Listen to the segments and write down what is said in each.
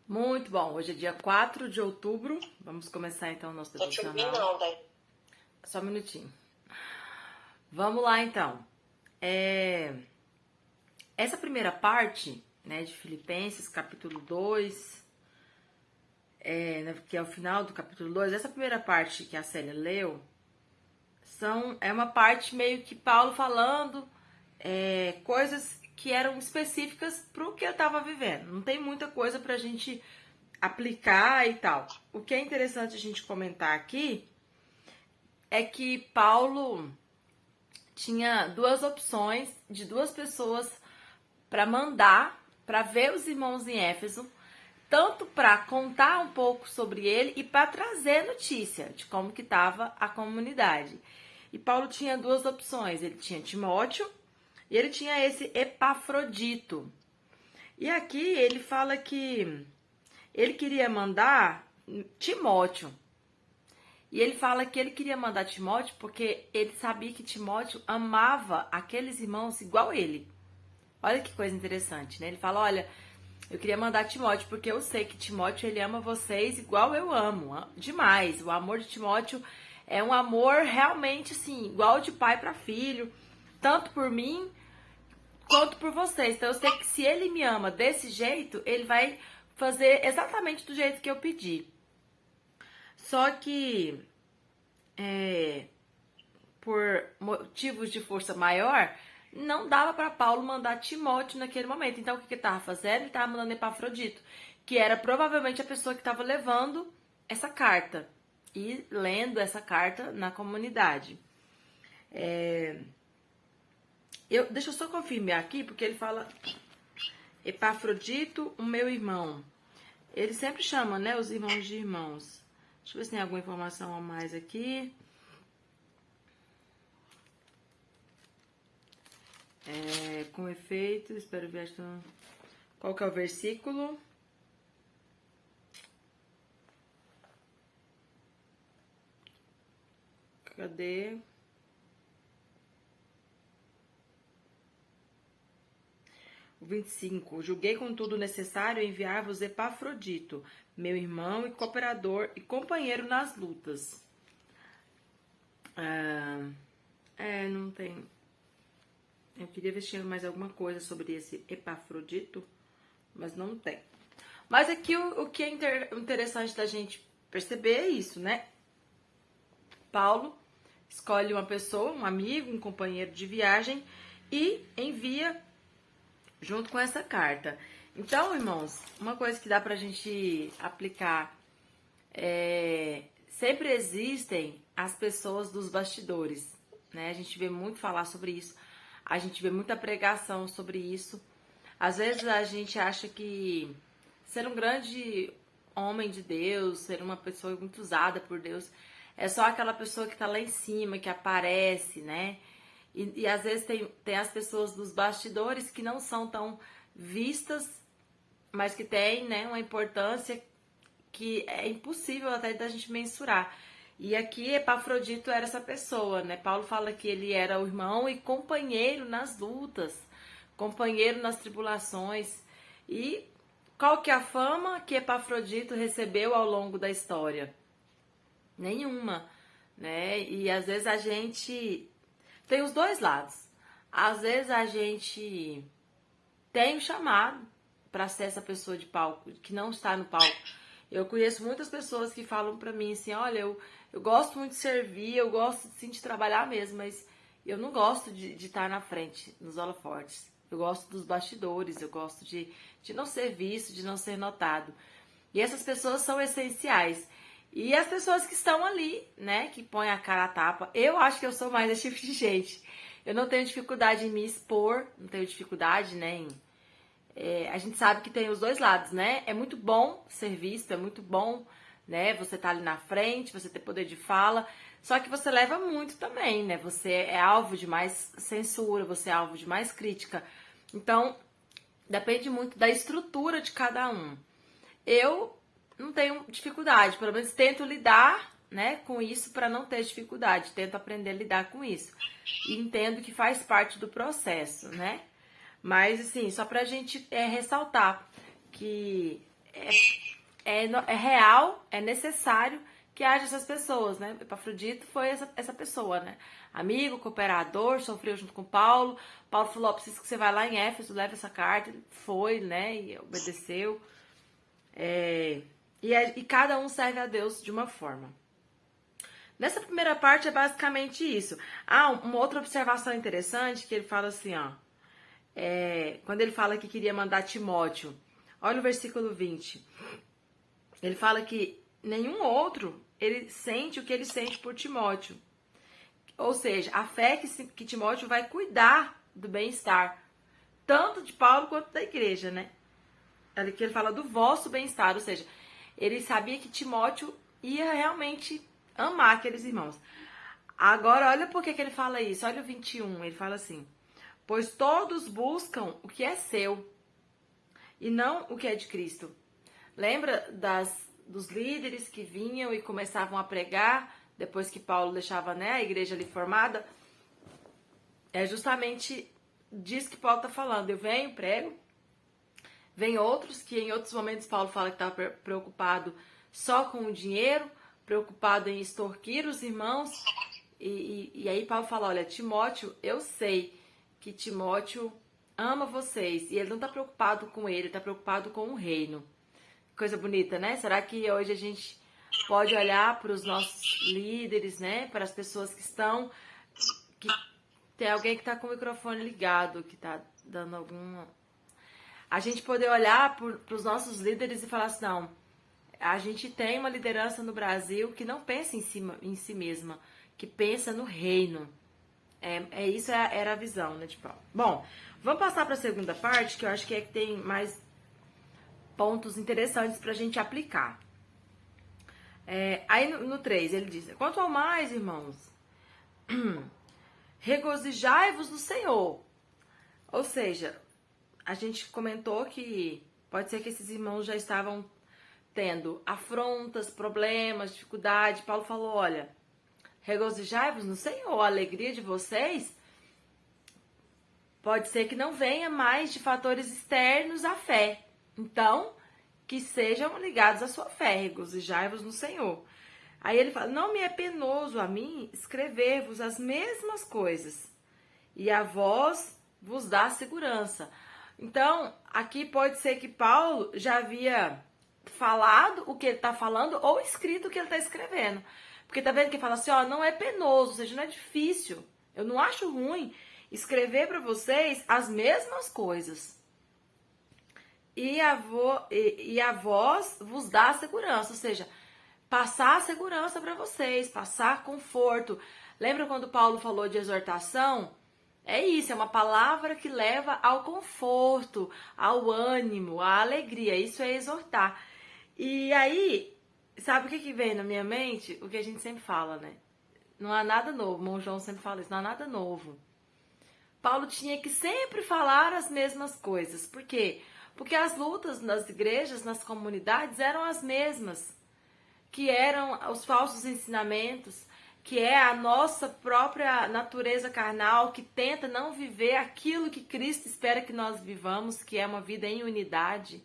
Muito bom. Hoje é dia 4 de outubro. Vamos começar então o nosso Tô te ouvindo, devocional. não, Dai. Só um minutinho. Vamos lá então. Essa primeira parte, né, de Filipenses, capítulo 2, que é o final do capítulo 2, essa primeira parte que a Célia leu, é uma parte meio que Paulo falando coisas que eram específicas para o que eu estava vivendo. Não tem muita coisa para a gente aplicar e tal. O que é interessante a gente comentar aqui é que Paulo tinha duas opções de duas pessoas para mandar para ver os irmãos em Éfeso, tanto para contar um pouco sobre ele e para trazer notícia de como que estava a comunidade. E Paulo tinha duas opções, ele tinha Timóteo e ele tinha esse Epafrodito. E aqui ele fala que ele queria mandar Timóteo. E ele fala que ele queria mandar Timóteo porque ele sabia que Timóteo amava aqueles irmãos igual ele. Olha que coisa interessante, né? Ele fala, olha, eu queria mandar Timóteo porque eu sei que Timóteo, ele ama vocês igual eu amo, demais. O amor de Timóteo é um amor realmente, assim, igual de pai para filho, tanto por mim quanto por vocês. Então eu sei que se ele me ama desse jeito, ele vai fazer exatamente do jeito que eu pedi. Só que por motivos de força maior, não dava para Paulo mandar Timóteo naquele momento. Então, o que ele estava fazendo? Ele estava mandando Epafrodito, que era provavelmente a pessoa que estava levando essa carta e lendo essa carta na comunidade. Deixa eu só confirmar aqui, porque ele fala Epafrodito, o meu irmão. Ele sempre chama, né, os irmãos de irmãos. Deixa eu ver se tem alguma informação a mais aqui. Com efeito, espero ver qual que é o versículo. Cadê? O 25. Julguei contudo necessário enviar-vos Epafrodito, meu irmão e cooperador e companheiro nas lutas. Não tem. Eu queria ver se tinha mais alguma coisa sobre esse Epafrodito, mas não tem. Mas aqui o que é interessante da gente perceber é isso, né? Paulo escolhe uma pessoa, um amigo, um companheiro de viagem e envia junto com essa carta. Então, irmãos, uma coisa que dá pra gente aplicar sempre existem as pessoas dos bastidores, né? A gente vê muito falar sobre isso, a gente vê muita pregação sobre isso. Às vezes a gente acha que ser um grande homem de Deus, ser uma pessoa muito usada por Deus, é só aquela pessoa que tá lá em cima, que aparece, né? E às vezes tem as pessoas dos bastidores que não são tão vistas, mas que têm, né, uma importância que é impossível até da gente mensurar. E aqui Epafrodito era essa pessoa, né? Paulo fala que ele era o irmão e companheiro nas lutas, companheiro nas tribulações. E qual que é a fama que Epafrodito recebeu ao longo da história? Nenhuma, né? E às vezes a gente tem os dois lados. Às vezes a gente tem o chamado para ser essa pessoa de palco, que não está no palco. Eu conheço muitas pessoas que falam pra mim assim, olha, eu gosto muito de servir, eu gosto sim, de trabalhar mesmo, mas eu não gosto de estar na frente, nos holofortes. Eu gosto dos bastidores, eu gosto de não ser visto, de não ser notado. E essas pessoas são essenciais. E as pessoas que estão ali, né, que põem a cara a tapa, eu acho que eu sou mais esse tipo de gente. Eu não tenho dificuldade em me expor, não tenho dificuldade, né, a gente sabe que tem os dois lados, né? É muito bom ser visto, é muito bom, né? Você tá ali na frente, você ter poder de fala, só que você leva muito também, né? Você é alvo de mais censura, você é alvo de mais crítica. Então, depende muito da estrutura de cada um. Eu não tenho dificuldade, pelo menos tento lidar, né, com isso para não ter dificuldade, tento aprender a lidar com isso. E entendo que faz parte do processo, né? Mas, assim, só pra gente ressaltar que é real, é necessário que haja essas pessoas, né? Epafrodito foi essa pessoa, né? Amigo, cooperador, sofreu junto com Paulo. Paulo falou, preciso que você vá lá em Éfeso, leve essa carta. Ele foi, né? E obedeceu. E cada um serve a Deus de uma forma. Nessa primeira parte é basicamente isso. Uma outra observação interessante que ele fala assim, ó. Quando ele fala que queria mandar Timóteo, olha o versículo 20. Ele fala que nenhum outro ele sente o que ele sente por Timóteo. Ou seja, a fé que Timóteo vai cuidar do bem-estar, tanto de Paulo quanto da igreja, né? Que ele fala do vosso bem-estar, ou seja, ele sabia que Timóteo ia realmente amar aqueles irmãos. Agora, olha por que ele fala isso. Olha o 21, ele fala assim: pois todos buscam o que é seu e não o que é de Cristo. Lembra dos líderes que vinham e começavam a pregar depois que Paulo deixava, né, a igreja ali formada? É justamente disso que Paulo está falando. Eu venho, prego. Vem outros que em outros momentos Paulo fala que estava preocupado só com o dinheiro, preocupado em extorquir os irmãos. E aí Paulo fala, olha, Timóteo, eu sei que Timóteo ama vocês. E ele não está preocupado com ele está preocupado com o reino. Coisa bonita, né? Será que hoje a gente pode olhar para os nossos líderes, né? Para as pessoas que estão... que tem alguém que está com o microfone ligado, que está dando alguma... A gente poder olhar para os nossos líderes e falar assim, não, a gente tem uma liderança no Brasil que não pensa em si mesma, que pensa no reino. Isso era a visão, né, de Paulo. Bom, vamos passar para a segunda parte, que eu acho que tem mais pontos interessantes para a gente aplicar. Aí no 3 ele diz, quanto ao mais, irmãos, regozijai-vos no Senhor. Ou seja, a gente comentou que pode ser que esses irmãos já estavam tendo afrontas, problemas, dificuldade. Paulo falou, olha, regozijai-vos no Senhor, a alegria de vocês pode ser que não venha mais de fatores externos à fé. Então, que sejam ligados à sua fé, regozijai-vos no Senhor. Aí ele fala, não me é penoso a mim escrever-vos as mesmas coisas, e a vós vos dá segurança. Então, aqui pode ser que Paulo já havia falado o que ele está falando ou escrito o que ele está escrevendo. Porque tá vendo que ele fala assim, ó, não é penoso, ou seja, não é difícil. Eu não acho ruim escrever para vocês as mesmas coisas. E a vós vos dá segurança, ou seja, passar segurança para vocês, passar conforto. Lembra quando Paulo falou de exortação? É isso, é uma palavra que leva ao conforto, ao ânimo, à alegria. Isso é exortar. E aí, sabe o que vem na minha mente? O que a gente sempre fala, né? Não há nada novo. O irmão João sempre fala isso, não há nada novo. Paulo tinha que sempre falar as mesmas coisas. Por quê? Porque as lutas nas igrejas, nas comunidades, eram as mesmas. Que eram os falsos ensinamentos, que é a nossa própria natureza carnal, que tenta não viver aquilo que Cristo espera que nós vivamos, que é uma vida em unidade,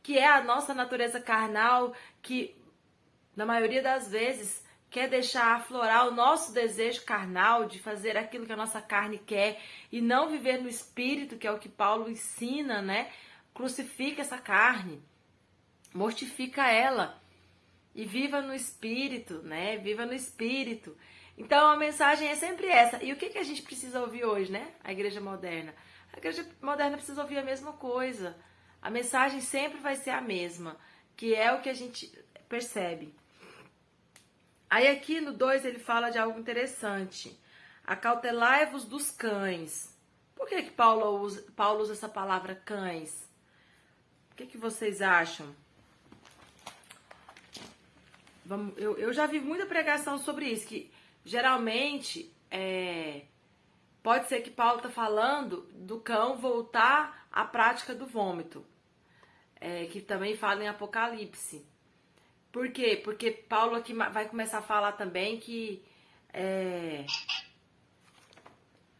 que é a nossa natureza carnal, que na maioria das vezes quer deixar aflorar o nosso desejo carnal de fazer aquilo que a nossa carne quer e não viver no espírito, que é o que Paulo ensina, né? Crucifica essa carne, mortifica ela. E viva no espírito, né? Viva no espírito. Então a mensagem é sempre essa. E o que a gente precisa ouvir hoje, né? A igreja moderna. A igreja moderna precisa ouvir a mesma coisa. A mensagem sempre vai ser a mesma, que é o que a gente percebe. Aí aqui no 2 ele fala de algo interessante. Acautelai-vos dos cães. Por que Paulo usa essa palavra cães? O que vocês acham? Eu já vi muita pregação sobre isso, que geralmente pode ser que Paulo está falando do cão voltar à prática do vômito, que também fala em Apocalipse. Por quê? Porque Paulo aqui vai começar a falar também que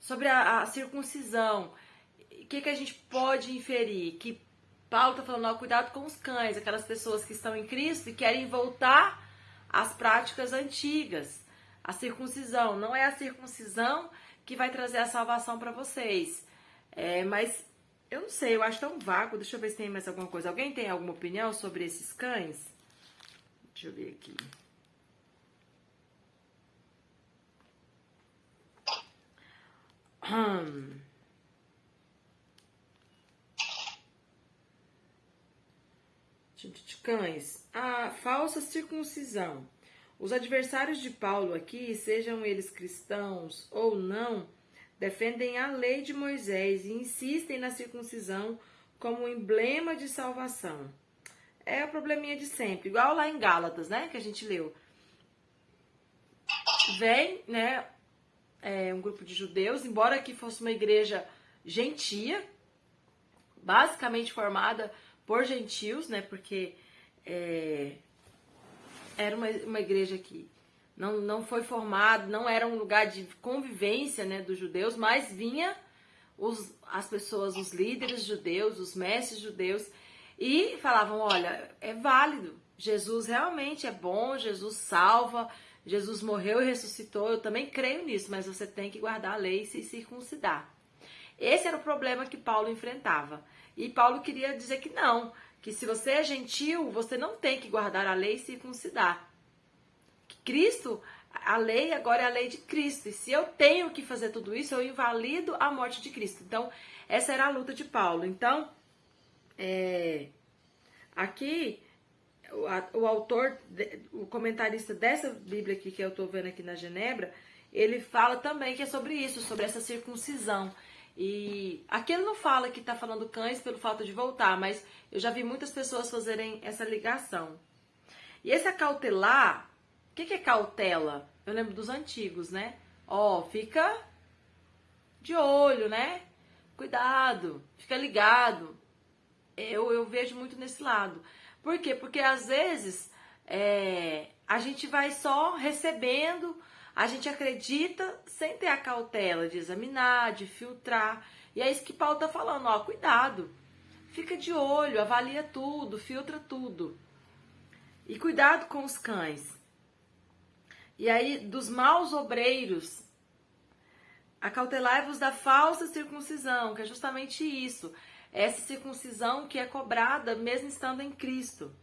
sobre a circuncisão. O que a gente pode inferir? Que Paulo está falando, ó, cuidado com os cães, aquelas pessoas que estão em Cristo e querem voltar às práticas antigas. A circuncisão, não é a circuncisão que vai trazer a salvação para vocês. Mas eu não sei, eu acho tão vago. Deixa eu ver se tem mais alguma coisa. Alguém tem alguma opinião sobre esses cães? Deixa eu ver aqui. De cães. A falsa circuncisão. Os adversários de Paulo aqui, sejam eles cristãos ou não, defendem a lei de Moisés e insistem na circuncisão como emblema de salvação. É o probleminha de sempre, igual lá em Gálatas, né, que a gente leu. Vem, né, um grupo de judeus, embora que fosse uma igreja gentia, basicamente formada por gentios, né, porque era uma igreja que não foi formada, não era um lugar de convivência, né, dos judeus, mas vinha as pessoas, os líderes judeus, os mestres judeus, e falavam, olha, é válido, Jesus realmente é bom, Jesus salva, Jesus morreu e ressuscitou, eu também creio nisso, mas você tem que guardar a lei e se circuncidar. Esse era o problema que Paulo enfrentava. E Paulo queria dizer que não, que se você é gentil, você não tem que guardar a lei e circuncidar. Que Cristo, a lei agora é a lei de Cristo. E se eu tenho que fazer tudo isso, eu invalido a morte de Cristo. Então, essa era a luta de Paulo. Então, aqui, o autor, o comentarista dessa Bíblia aqui que eu estou vendo aqui na Genebra, ele fala também que é sobre isso, sobre essa circuncisão. E aqui ele não fala que está falando cães pelo fato de voltar, mas eu já vi muitas pessoas fazerem essa ligação. E esse acautelar, o que é cautela? Eu lembro dos antigos, né? Fica de olho, né? Cuidado, fica ligado. Eu vejo muito nesse lado. Por quê? Porque às vezes a gente vai só recebendo, a gente acredita sem ter a cautela de examinar, de filtrar. E é isso que Paulo está falando, cuidado. Fica de olho, avalia tudo, filtra tudo. E cuidado com os cães. E aí, dos maus obreiros, acautelai-vos da falsa circuncisão, que é justamente isso. Essa circuncisão que é cobrada mesmo estando em Cristo.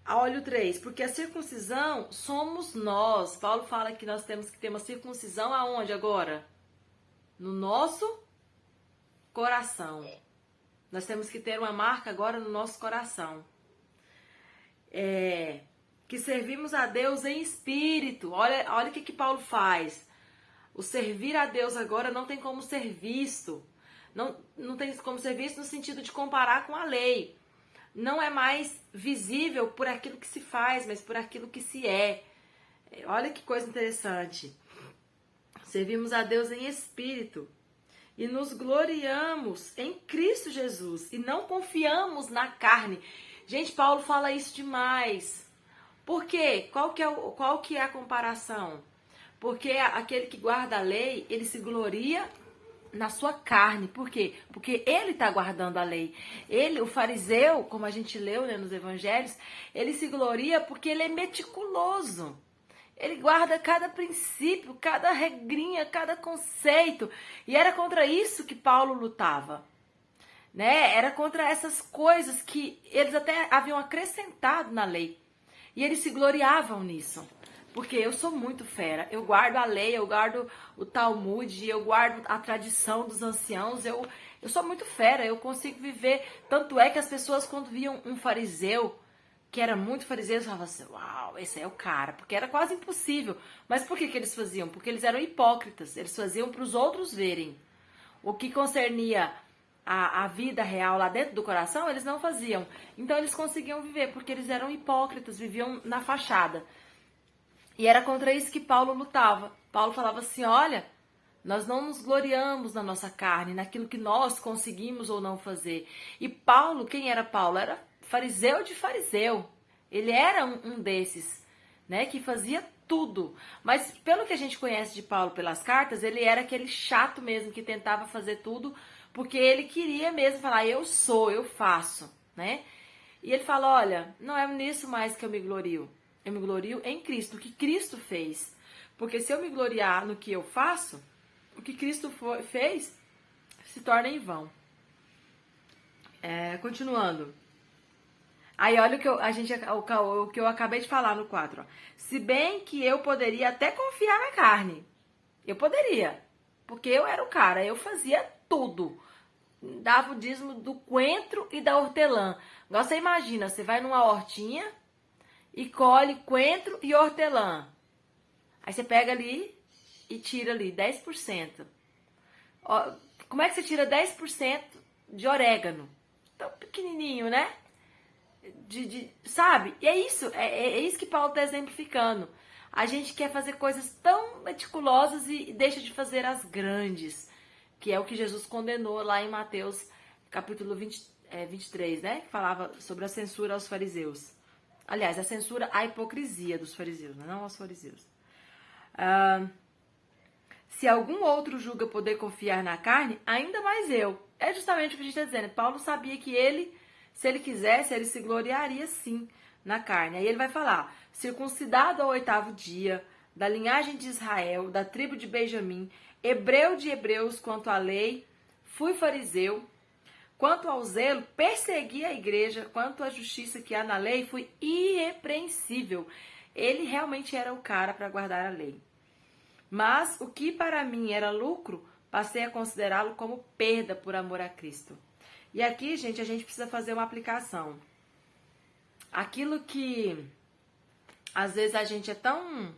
Olha o 3, porque a circuncisão somos nós. Paulo fala que nós temos que ter uma circuncisão aonde agora? No nosso coração. Nós temos que ter uma marca agora no nosso coração. Que servimos a Deus em espírito. Olha o que Paulo faz. O servir a Deus agora não tem como ser visto. Não tem como ser visto no sentido de comparar com a lei. Não é mais visível por aquilo que se faz, mas por aquilo que se é. Olha que coisa interessante. Servimos a Deus em espírito e nos gloriamos em Cristo Jesus e não confiamos na carne. Gente, Paulo fala isso demais. Por quê? Qual que é a comparação? Porque aquele que guarda a lei, ele se gloria na sua carne. Por quê? Porque ele está guardando a lei. Ele, o fariseu, como a gente leu, né, nos evangelhos, ele se gloria porque ele é meticuloso. Ele guarda cada princípio, cada regrinha, cada conceito. E era contra isso que Paulo lutava. Né? Era contra essas coisas que eles até haviam acrescentado na lei. E eles se gloriavam nisso. Porque eu sou muito fera, eu guardo a lei, eu guardo o Talmud, eu guardo a tradição dos anciãos, eu sou muito fera, eu consigo viver. Tanto é que as pessoas quando viam um fariseu, que era muito fariseu, falavam assim, uau, esse é o cara, porque era quase impossível. Mas por que eles faziam? Porque eles eram hipócritas, eles faziam para os outros verem. O que concernia a vida real lá dentro do coração, eles não faziam. Então eles conseguiam viver, porque eles eram hipócritas, viviam na fachada. E era contra isso que Paulo lutava. Paulo falava assim, olha, nós não nos gloriamos na nossa carne, naquilo que nós conseguimos ou não fazer. E Paulo, quem era Paulo? Era fariseu de fariseu. Ele era um desses, né, que fazia tudo. Mas pelo que a gente conhece de Paulo pelas cartas, ele era aquele chato mesmo, que tentava fazer tudo porque ele queria mesmo falar, eu sou, eu faço, né? E ele fala, olha, não é nisso mais que eu me glorio. Eu me glorio em Cristo, no que Cristo fez. Porque se eu me gloriar no que eu faço, o que Cristo fez se torna em vão. Continuando. Aí olha o que eu acabei de falar no 4. Ó. Se bem que eu poderia até confiar na carne. Eu poderia. Porque eu era o cara, eu fazia tudo. Dava o dízimo do coentro e da hortelã. Agora você imagina, você vai numa hortinha e colhe coentro e hortelã. Aí você pega ali e tira ali 10%. Ó, como é que você tira 10% de orégano? Tão pequenininho, né? Sabe? E é isso que Paulo está exemplificando. A gente quer fazer coisas tão meticulosas e deixa de fazer as grandes, que é o que Jesus condenou lá em Mateus capítulo 23, né? Que falava sobre a censura aos fariseus. Aliás, a censura à hipocrisia dos fariseus, não aos fariseus. Se algum outro julga poder confiar na carne, ainda mais eu. É justamente o que a gente está dizendo. Paulo sabia que ele, se ele quisesse, ele se gloriaria sim na carne. Aí ele vai falar, circuncidado ao 8º dia, da linhagem de Israel, da tribo de Benjamim, hebreu de hebreus quanto à lei, fui fariseu, quanto ao zelo, persegui a igreja, quanto à justiça que há na lei, fui irrepreensível. Ele realmente era o cara para guardar a lei. Mas o que para mim era lucro, passei a considerá-lo como perda por amor a Cristo. E aqui, gente, a gente precisa fazer uma aplicação. Aquilo que às vezes a gente é tão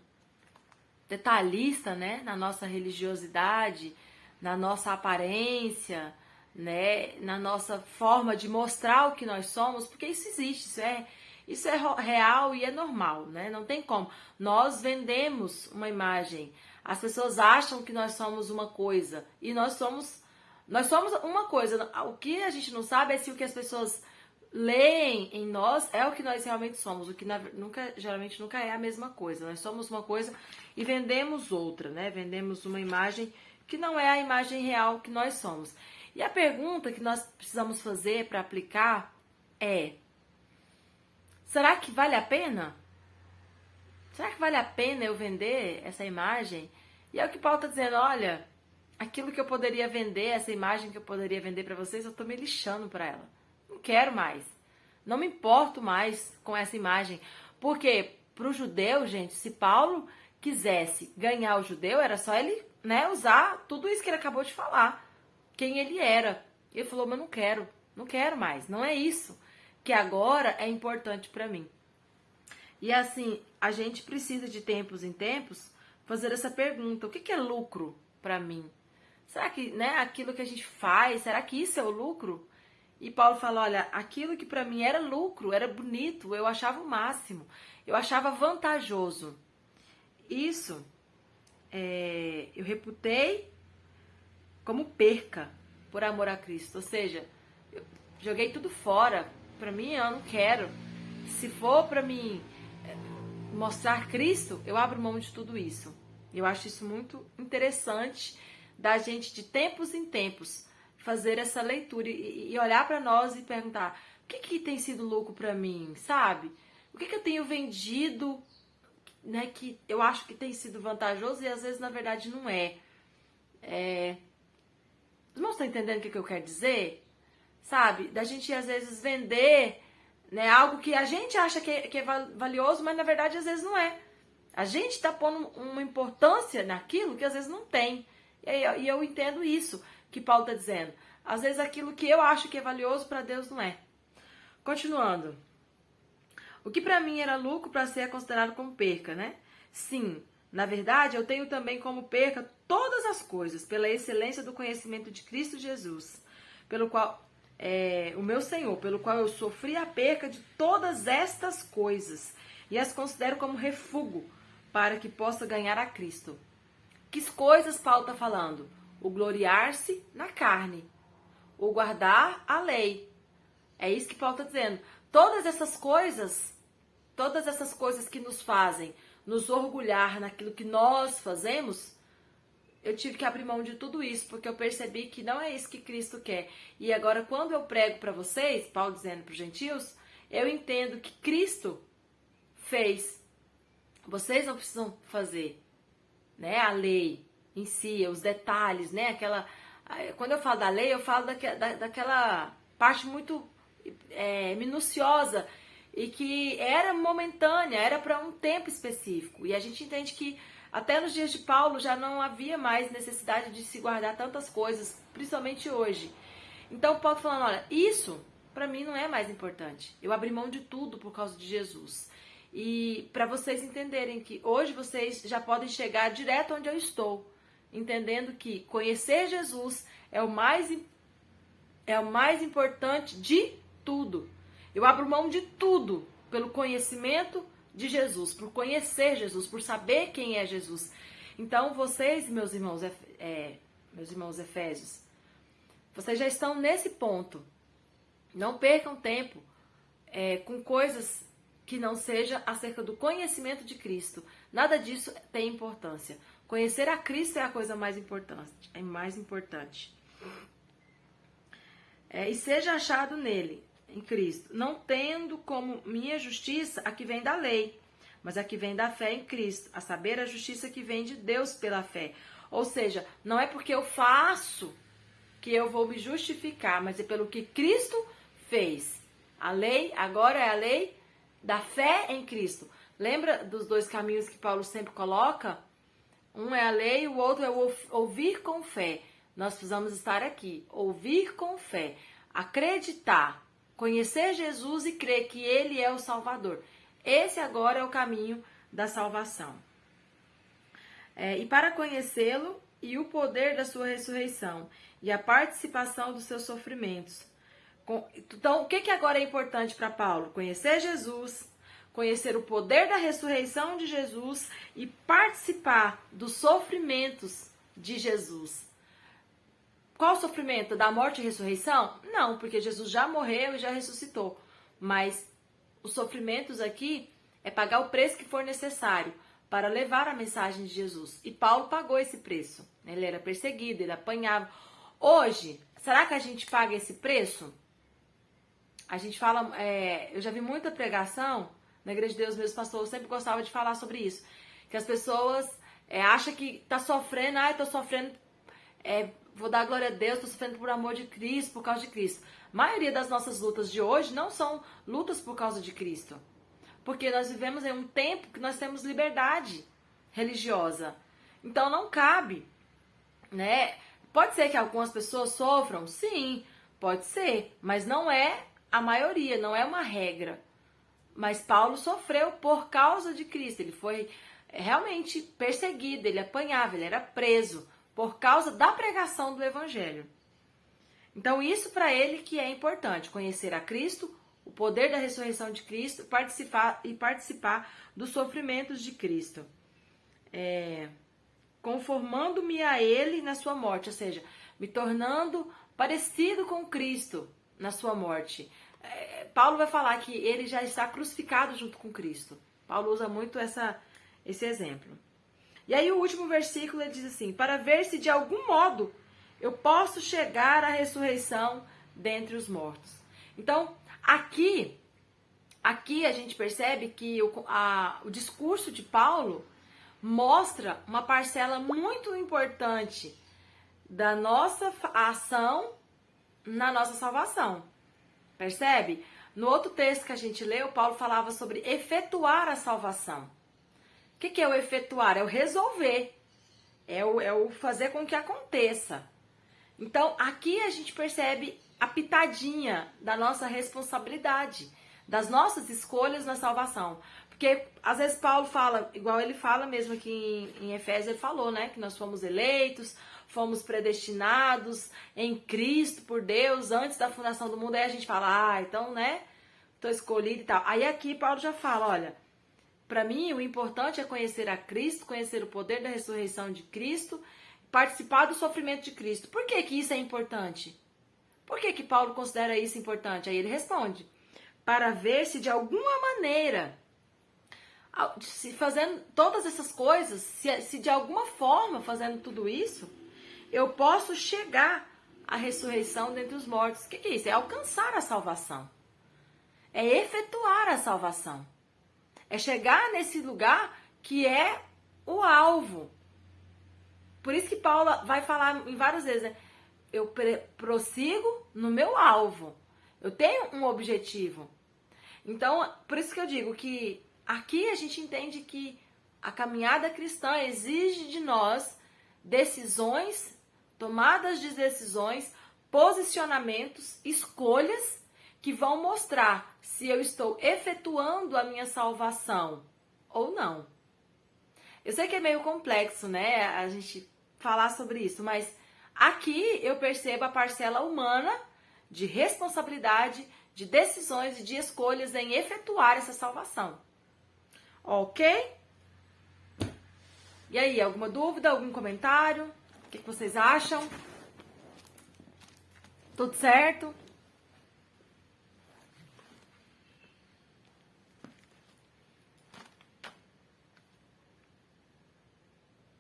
detalhista, né, na nossa religiosidade, na nossa aparência, né, na nossa forma de mostrar o que nós somos, porque isso existe, isso é real e é normal, né? Não tem como. Nós vendemos uma imagem. As pessoas acham que nós somos uma coisa e nós somos uma coisa. O que a gente não sabe é se o que as pessoas leem em nós é o que nós realmente somos, o que geralmente nunca é a mesma coisa. Nós somos uma coisa e vendemos outra, né? Vendemos uma imagem que não é a imagem real que nós somos. E a pergunta que nós precisamos fazer para aplicar é: será que vale a pena? Será que vale a pena eu vender essa imagem? E é o que Paulo está dizendo, olha, aquilo que eu poderia vender, essa imagem que eu poderia vender para vocês, eu estou me lixando para ela. Não quero mais. Não me importo mais com essa imagem. Porque para o judeu, gente, se Paulo quisesse ganhar o judeu, era só ele, né, usar tudo isso que ele acabou de falar. Quem ele era. Ele falou, mas não quero mais. Não é isso que agora é importante para mim. E assim, a gente precisa de tempos em tempos fazer essa pergunta, o que é lucro para mim? Será que, né, aquilo que a gente faz, será que isso é o lucro? E Paulo fala, olha, aquilo que para mim era lucro, era bonito, eu achava o máximo, eu achava vantajoso. Isso eu reputei como perca por amor a Cristo. Ou seja, eu joguei tudo fora. Para mim, eu não quero. Se for para mim mostrar Cristo, eu abro mão de tudo isso. Eu acho isso muito interessante da gente, de tempos em tempos, fazer essa leitura e olhar para nós e perguntar, o que tem sido lucro para mim, sabe? O que eu tenho vendido, né, que eu acho que tem sido vantajoso e às vezes na verdade não é. Os irmãos estão entendendo o que eu quero dizer? Sabe? Da gente às vezes vender, né, algo que a gente acha que é valioso, mas na verdade às vezes não é. A gente está pondo uma importância naquilo que às vezes não tem. E eu entendo isso que Paulo está dizendo. Às vezes aquilo que eu acho que é valioso para Deus não é. Continuando. O que para mim era lucro para ser considerado como perca, né? Sim, na verdade eu tenho também como perca todas as coisas pela excelência do conhecimento de Cristo Jesus, pelo qual o meu Senhor, pelo qual eu sofri a perca de todas estas coisas e as considero como refúgio para que possa ganhar a Cristo. Que coisas Paulo está falando? O gloriar-se na carne, o guardar a lei. É isso que Paulo está dizendo. Todas essas coisas que nos fazem nos orgulhar naquilo que nós fazemos, eu tive que abrir mão de tudo isso, porque eu percebi que não é isso que Cristo quer. E agora, quando eu prego para vocês, Paulo dizendo para os gentios, eu entendo que Cristo fez. Vocês não precisam fazer, né? A lei em si, os detalhes, né? Quando eu falo da lei, eu falo daquela parte muito minuciosa e que era momentânea, era para um tempo específico. E a gente entende que até nos dias de Paulo já não havia mais necessidade de se guardar tantas coisas, principalmente hoje. Então Paulo falando, olha, isso para mim não é mais importante. Eu abri mão de tudo por causa de Jesus. E para vocês entenderem que hoje vocês já podem chegar direto onde eu estou, entendendo que conhecer Jesus é o mais importante de tudo. Eu abro mão de tudo pelo conhecimento de Jesus, por conhecer Jesus, por saber quem é Jesus. Então vocês, meus irmãos efésios, vocês já estão nesse ponto. Não percam tempo com coisas que não seja acerca do conhecimento de Cristo. Nada disso tem importância. Conhecer a Cristo é a coisa mais importante. E seja achado nele, em Cristo, não tendo como minha justiça a que vem da lei, mas a que vem da fé em Cristo, a saber, a justiça que vem de Deus pela fé. Ou seja, não é porque eu faço que eu vou me justificar, mas é pelo que Cristo fez. A lei agora é a lei da fé em Cristo. Lembra dos dois caminhos que Paulo sempre coloca? Um é a lei, o outro é o ouvir com fé. Nós precisamos estar aqui, ouvir com fé, acreditar, conhecer Jesus e crer que Ele é o Salvador. Esse agora é o caminho da salvação. E para conhecê-lo e o poder da sua ressurreição e a participação dos seus sofrimentos. Então, o que agora é importante para Paulo? Conhecer Jesus, conhecer o poder da ressurreição de Jesus e participar dos sofrimentos de Jesus. Qual o sofrimento? Da morte e ressurreição? Não, porque Jesus já morreu e já ressuscitou. Mas os sofrimentos aqui é pagar o preço que for necessário para levar a mensagem de Jesus. E Paulo pagou esse preço. Ele era perseguido, ele apanhava. Hoje, será que a gente paga esse preço? A gente fala, eu já vi muita pregação na Igreja de Deus, meus pastores sempre gostavam de falar sobre isso. Que as pessoas acham que tá sofrendo, tô sofrendo, vou dar glória a Deus, tô sofrendo por amor de Cristo, por causa de Cristo. A maioria das nossas lutas de hoje não são lutas por causa de Cristo. Porque nós vivemos em um tempo que nós temos liberdade religiosa. Então não cabe, né? Pode ser que algumas pessoas sofram? Sim, pode ser, mas não é a maioria, não é uma regra. Mas Paulo sofreu por causa de Cristo. Ele foi realmente perseguido, ele apanhava, ele era preso por causa da pregação do Evangelho. Então isso para ele que é importante, conhecer a Cristo, o poder da ressurreição de Cristo, participar dos sofrimentos de Cristo. Conformando-me a ele na sua morte, ou seja, me tornando parecido com Cristo na sua morte. Paulo vai falar que ele já está crucificado junto com Cristo. Paulo usa muito esse exemplo. E aí o último versículo ele diz assim, para ver se de algum modo eu posso chegar à ressurreição dentre os mortos. Então, aqui a gente percebe que o discurso de Paulo mostra uma parcela muito importante da nossa ação na nossa salvação. Percebe? No outro texto que a gente leu, Paulo falava sobre efetuar a salvação. O que é o efetuar? É o resolver. É o fazer com que aconteça. Então, aqui a gente percebe a pitadinha da nossa responsabilidade, das nossas escolhas na salvação. Porque, às vezes, Paulo fala, igual ele fala mesmo aqui em Efésios, ele falou, né? Que nós fomos eleitos, fomos predestinados em Cristo por Deus antes da fundação do mundo. Aí a gente fala, então, né? Tô escolhido e tal. Aí aqui Paulo já fala, olha, para mim o importante é conhecer a Cristo, conhecer o poder da ressurreição de Cristo, participar do sofrimento de Cristo. Por que isso é importante? Por que Paulo considera isso importante? Aí ele responde, para ver se de alguma maneira, Se fazendo todas essas coisas, se de alguma forma fazendo tudo isso, eu posso chegar à ressurreição dentre os mortos. O que é isso? É alcançar a salvação. É efetuar a salvação. É chegar nesse lugar que é o alvo. Por isso que Paulo vai falar em várias vezes, né? Eu prossigo no meu alvo. Eu tenho um objetivo. Então, por isso que eu digo que aqui a gente entende que a caminhada cristã exige de nós decisões, tomadas de decisões, posicionamentos, escolhas que vão mostrar se eu estou efetuando a minha salvação ou não. Eu sei que é meio complexo, né, a gente falar sobre isso, mas aqui eu percebo a parcela humana de responsabilidade, de decisões e de escolhas em efetuar essa salvação. Ok? E aí, alguma dúvida, algum comentário? O que vocês acham? Tudo certo?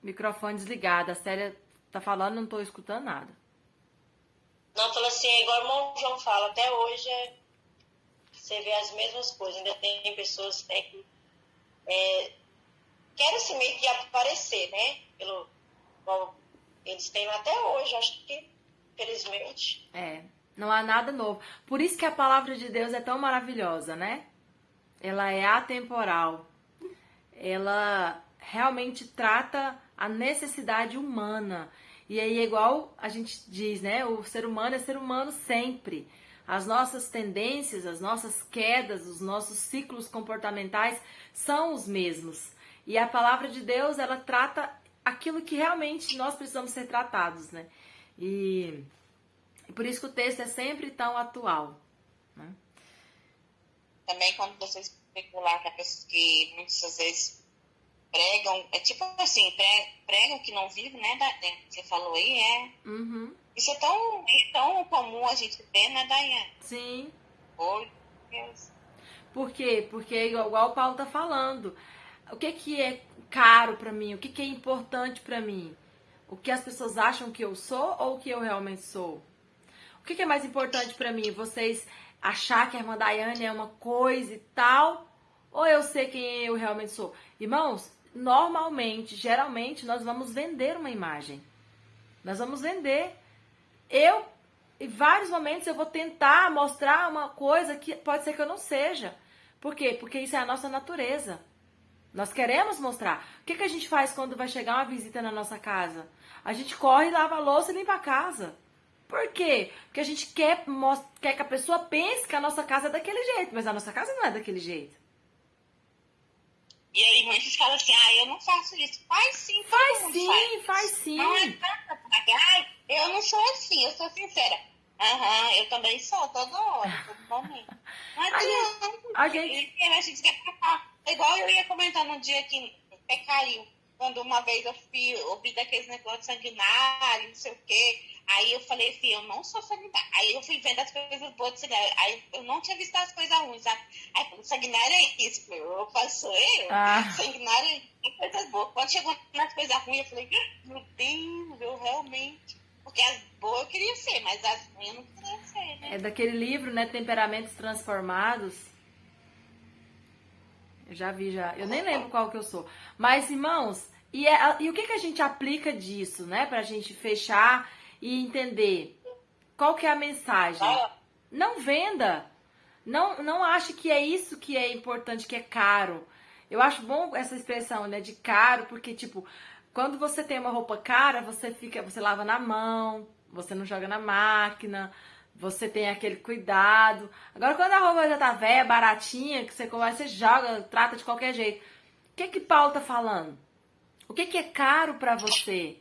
Microfone desligado. A Célia tá falando, não tô escutando nada. Não, fala assim, é igual o irmão João fala, até hoje você vê as mesmas coisas. Ainda tem pessoas que querem se meio que aparecer, né? Pelo qual eles têm até hoje, acho que, felizmente. Não há nada novo. Por isso que a palavra de Deus é tão maravilhosa, né? Ela é atemporal. Ela realmente trata a necessidade humana. E aí é igual a gente diz, né? O ser humano é ser humano sempre. As nossas tendências, as nossas quedas, os nossos ciclos comportamentais são os mesmos. E a palavra de Deus, ela trata aquilo que realmente nós precisamos ser tratados, né? E por isso que o texto é sempre tão atual, né? Também quando você especular com pessoas que muitas vezes pregam, é tipo assim, pregam que não vivem, né? Você falou aí, Uhum. Isso é tão comum a gente ver, né, Daiane? Sim. Oi, Deus. Por quê? Porque igual o Paulo tá falando. O que é caro pra mim? O que é importante pra mim? O que as pessoas acham que eu sou ou o que eu realmente sou? O que é mais importante pra mim? Vocês achar que a irmã Daiane é uma coisa e tal? Ou eu sei quem eu realmente sou? Irmãos, normalmente, geralmente, nós vamos vender uma imagem. Nós vamos vender. Em vários momentos, eu vou tentar mostrar uma coisa que pode ser que eu não seja. Por quê? Porque isso é a nossa natureza. Nós queremos mostrar. O que a gente faz quando vai chegar uma visita na nossa casa? A gente corre, lava a louça e limpa a casa. Por quê? Porque a gente quer que a pessoa pense que a nossa casa é daquele jeito, mas a nossa casa não é daquele jeito. E aí muitos falam assim, eu não faço isso. Faz sim, faz sim. Não é nada, eu não sou assim, eu sou sincera. Eu também sou, toda hora, todo momento. Não adianta. A gente quer ficar. Igual eu ia comentar no dia que caiu. Quando uma vez eu ouvi daqueles negócios sanguinários, não sei o quê. Aí eu falei assim, eu não sou sanguinária. Aí eu fui vendo as coisas boas do sanguinário. Aí eu não tinha visto as coisas ruins, sabe? Aí o sanguinário é isso. Opa, sou eu. Sanguinário é coisas boas. Quando chegou nas coisas ruins, eu falei, meu Deus, eu realmente... Porque as boas eu queria ser, mas as ruins eu não queria ser, né? É daquele livro, né? Temperamentos Transformados. Eu já vi, já. Eu nem lembro qual que eu sou. Mas, irmãos, e o que a gente aplica disso, né? Pra gente fechar e entender qual que é a mensagem. Não venda. Não ache que é isso que é importante, que é caro. Eu acho bom essa expressão, né? De caro, porque, tipo, quando você tem uma roupa cara, você lava na mão, você não joga na máquina, você tem aquele cuidado. Agora, quando a roupa já tá velha, baratinha, que você joga, trata de qualquer jeito. O que Paulo tá falando? O que é caro pra você?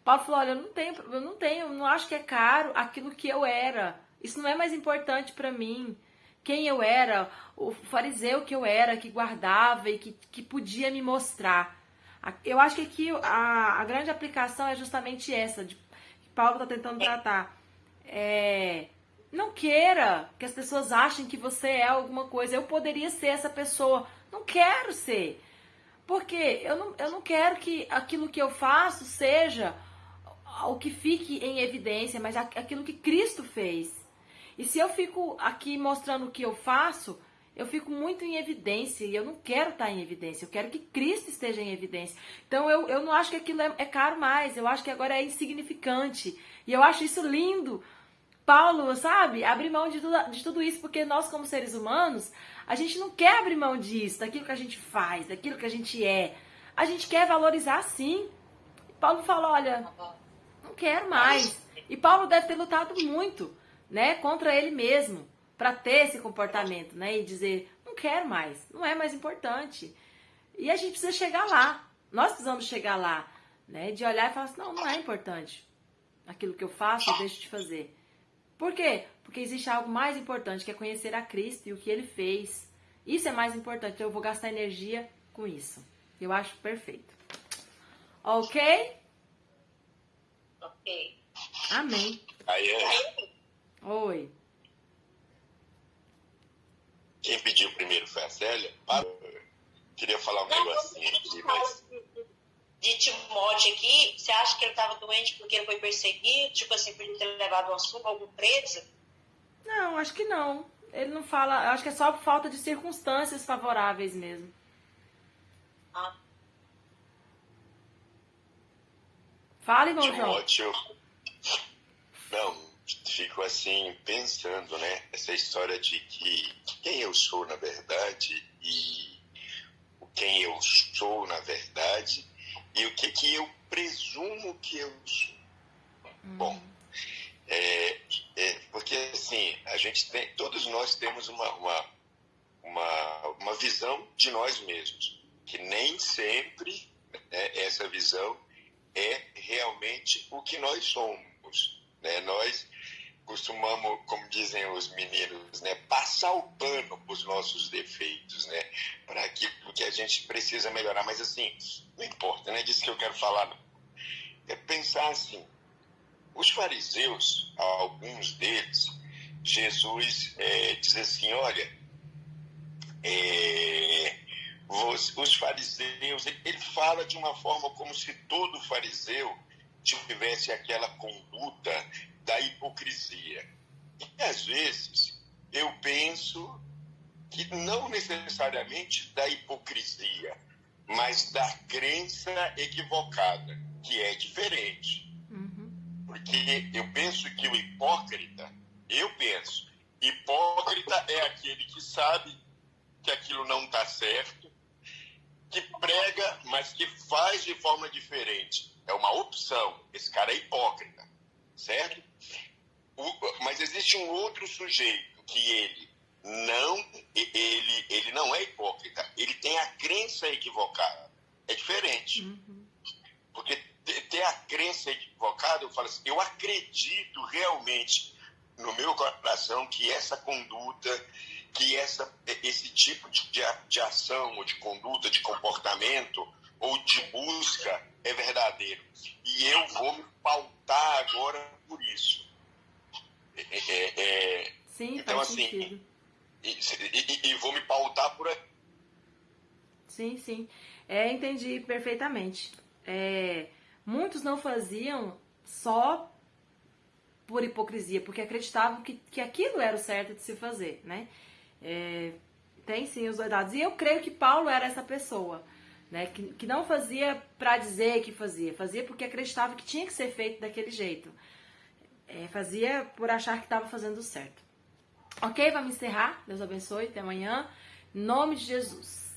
Paulo falou, olha, eu não acho que é caro aquilo que eu era. Isso não é mais importante pra mim. Quem eu era, o fariseu que eu era, que guardava e que podia me mostrar. Eu acho que aqui a grande aplicação é justamente essa, que Paulo está tentando tratar. Não queira que as pessoas achem que você é alguma coisa. Eu poderia ser essa pessoa. Não quero ser. Porque eu não quero que aquilo que eu faço seja o que fique em evidência, mas aquilo que Cristo fez. E se eu fico aqui mostrando o que eu faço, eu fico muito em evidência. E eu não quero estar em evidência. Eu quero que Cristo esteja em evidência. Então eu não acho que aquilo é caro mais. Eu acho que agora é insignificante. E eu acho isso lindo. Paulo, sabe, abrir mão de tudo isso, porque nós, como seres humanos, a gente não quer abrir mão disso, daquilo que a gente faz, daquilo que a gente é. A gente quer valorizar, sim. Paulo fala, olha, não quero mais. E Paulo deve ter lutado muito, né, contra ele mesmo, para ter esse comportamento, né, e dizer, não quero mais, não é mais importante. E a gente precisa chegar lá. Nós precisamos chegar lá, né, de olhar e falar assim, não é importante. Aquilo que eu faço, eu deixo de fazer. Por quê? Porque existe algo mais importante, que é conhecer a Cristo e o que Ele fez. Isso é mais importante, então eu vou gastar energia com isso. Eu acho perfeito. Ok? Ok. Amém. Aí, Oi. quem pediu primeiro foi a Célia. Queria falar um negocinho aqui, mas... De Timóteo aqui, você acha que ele estava doente porque ele foi perseguido, tipo assim, por ele ter levado uma surra, algum preso? Não, acho que não. Ele não fala, acho que é só por falta de circunstâncias favoráveis mesmo. Ah, Fala, irmão João. Timóteo... Não, fico assim, pensando, né? Essa história de que quem eu sou, na verdade, e quem eu sou, na verdade... E o que eu presumo que eu sou? Bom, porque assim, a gente tem, todos nós temos uma visão de nós mesmos, que nem sempre, né, essa visão é realmente o que nós somos, né? Nós costumamos, como dizem os meninos, né, passar o pano para os nossos defeitos, né, para aquilo que a gente precisa melhorar. Mas assim, não importa, não é disso que eu quero falar, não. É pensar assim, os fariseus, alguns deles, Jesus diz assim, olha, os fariseus, ele fala de uma forma como se todo fariseu tivesse aquela conduta da hipocrisia. E às vezes eu penso que não necessariamente da hipocrisia, mas da crença equivocada, que é diferente. Porque eu penso que o hipócrita, hipócrita é aquele que sabe que aquilo não está certo, que prega, mas que faz de forma diferente. É uma opção. Esse cara é hipócrita, certo? Mas existe um outro sujeito que ele não é hipócrita. Ele tem a crença equivocada. É diferente. Porque ter a crença equivocada, eu falo assim, eu acredito realmente no meu coração que essa conduta, que esse tipo de ação, ou de conduta, de comportamento, ou de busca é verdadeiro. E eu vou me pautar agora por isso. Sim, então, faz assim, sentido. E vou me pautar por aí. Sim. Entendi perfeitamente. Muitos não faziam só por hipocrisia, porque acreditavam que aquilo era o certo de se fazer, né? Tem sim os dois lados. E eu creio que Paulo era essa pessoa, né? Que não fazia para dizer que fazia porque acreditava que tinha que ser feito daquele jeito. Fazia por achar que estava fazendo certo. Ok, vamos encerrar. Deus abençoe. Até amanhã. Em nome de Jesus.